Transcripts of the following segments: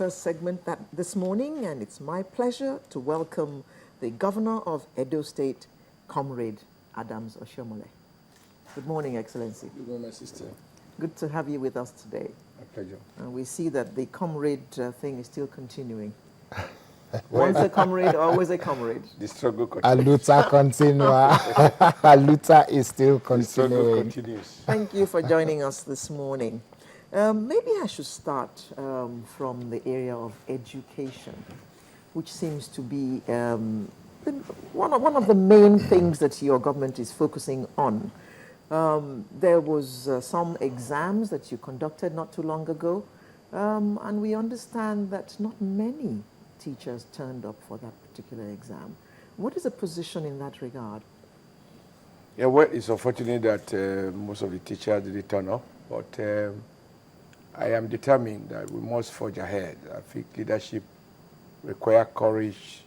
first segment this morning, and it's my pleasure to welcome the Governor of Edo State, Comrade Adams Oshiomhole. Good morning, Excellency. Good morning, my sister. Good to have you with us today. My pleasure. And we see that the comrade thing is still continuing. Once a comrade, always a comrade. The struggle continues. Aluta continua. Aluta is still The struggle continuing. continues. Thank you for joining us this morning. Maybe I should start from the area of education, which seems to be one of the main things that your government is focusing on. There was some exams that you conducted not too long ago, and we understand that not many teachers turned up for that particular exam. What is the position in that regard? Yeah, well, it's unfortunate that most of the teachers didn't turn up, but I am determined that we must forge ahead. I think leadership requires courage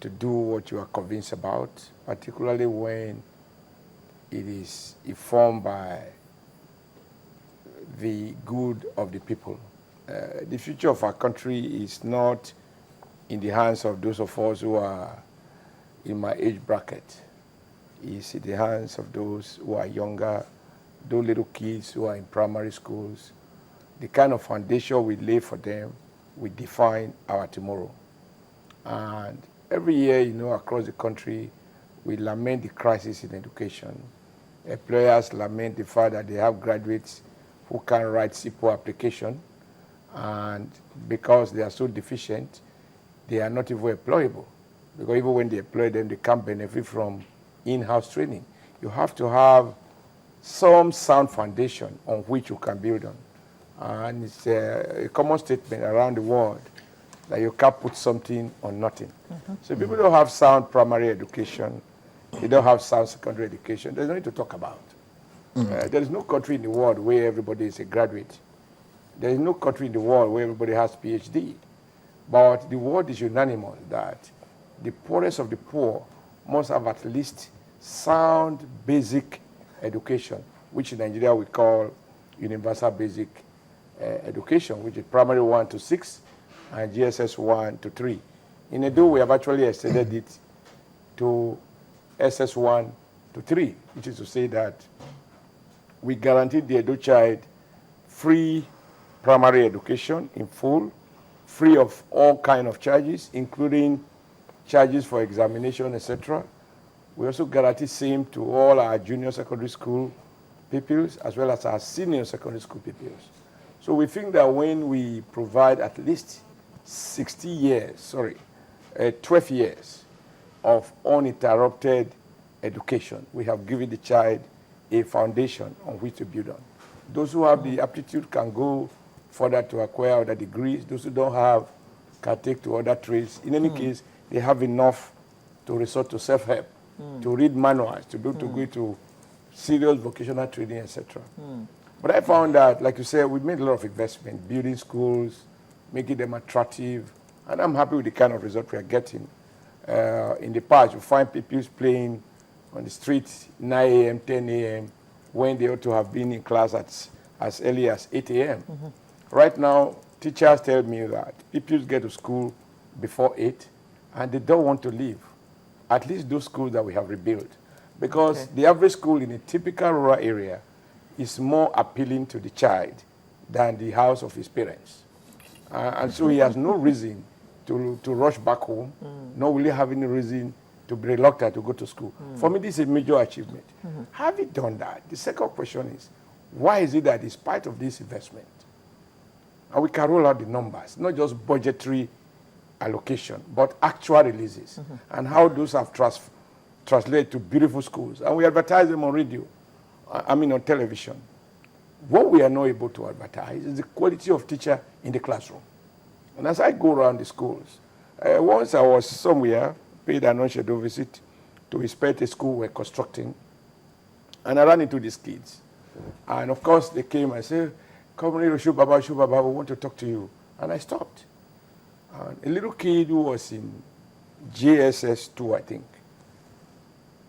to do what you are convinced about, particularly when it is informed by the good of the people. The future of our country is not in the hands of those of us who are in my age bracket. It's in the hands of those who are younger, those little kids who are in primary schools. The kind of foundation we lay for them will define our tomorrow. And every year, across the country, we lament the crisis in education. Employers lament the fact that they have graduates who can't write simple application, and because they are so deficient, they are not even employable. Because even when they employ them, they can't benefit from in-house training. You have to have some sound foundation on which you can build on. And it's a common statement around the world that you can't put something on nothing. So people don't have sound primary education, they don't have sound secondary education, there's no need to talk about. There is no country in the world where everybody is a graduate. There is no country in the world where everybody has PhD. But the world is unanimous that the poorest of the poor must have at least sound basic education, which in Nigeria we call universal basic education, which is primary 1 to 6 and GSS 1 to 3. In Edo, we have actually extended it to SS 1 to 3, which is to say that we guaranteed the Edo child free primary education in full, free of all kind of charges, including charges for examination, etc. We also guarantee same to all our junior secondary school pupils as well as our senior secondary school pupils. So we think that when we provide at least 12 years of uninterrupted education, we have given the child a foundation on which to build on. Those who have the aptitude can go further to acquire other degrees. Those who don't have can take to other trades. In any case, they have enough to resort to self-help, to read manuals, to go to serious vocational training, etc. But I found that, like you said, we made a lot of investment, building schools, making them attractive, and I'm happy with the kind of result we are getting. In the past, you find pupils playing on the street 9 a.m., 10 a.m., when they ought to have been in class as early as 8 a.m. Right now, teachers tell me that pupils get to school before 8, and they don't want to leave, at least those schools that we have rebuilt. Because the average school in a typical rural area is more appealing to the child than the house of his parents. And so he has no reason to rush back home, nor will he have any reason to be reluctant to go to school. For me, this is a major achievement. Have you done that? The second question is, why is it that in spite of this investment, and we can roll out the numbers, not just budgetary allocation, but actual releases, and how those have translated to beautiful schools. And we advertise them on radio, on television. What we are not able to advertise is the quality of teacher in the classroom. And as I go around the schools, once I was somewhere, paid an unscheduled visit to inspect a school we're constructing, and I ran into these kids. And of course, they came and said, "Comrade Shubaba, we want to talk to you." And I stopped. And a little kid who was in JSS 2, I think,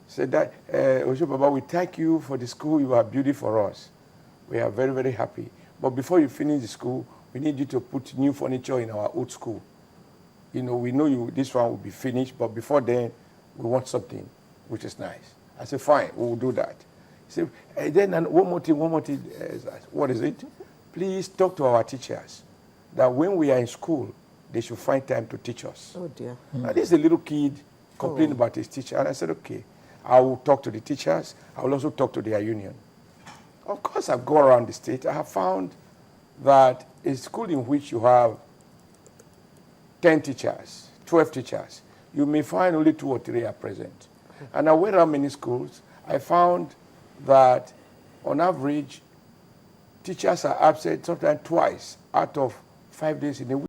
said that, "Oshubaba, we thank you for the school you are building for us. We are very, very happy. But before you finish the school, we need you to put new furniture in our old school. You know, we know this one will be finished, but before then, we want something which is nice. I said, fine, we will do that. He said, and then one more thing, what is it? Please talk to our teachers that when we are in school, they should find time to teach us. Oh dear. Now, this is a little kid complaining about his teacher, and I said, okay, I will talk to the teachers. I will also talk to their union. Of course, I've gone around the state. I have found that a school in which you have 10 teachers, 12 teachers, you may find only 2 or 3 are present. And I went around many schools. I found that, on average, teachers are absent sometimes twice out of 5 days in a week.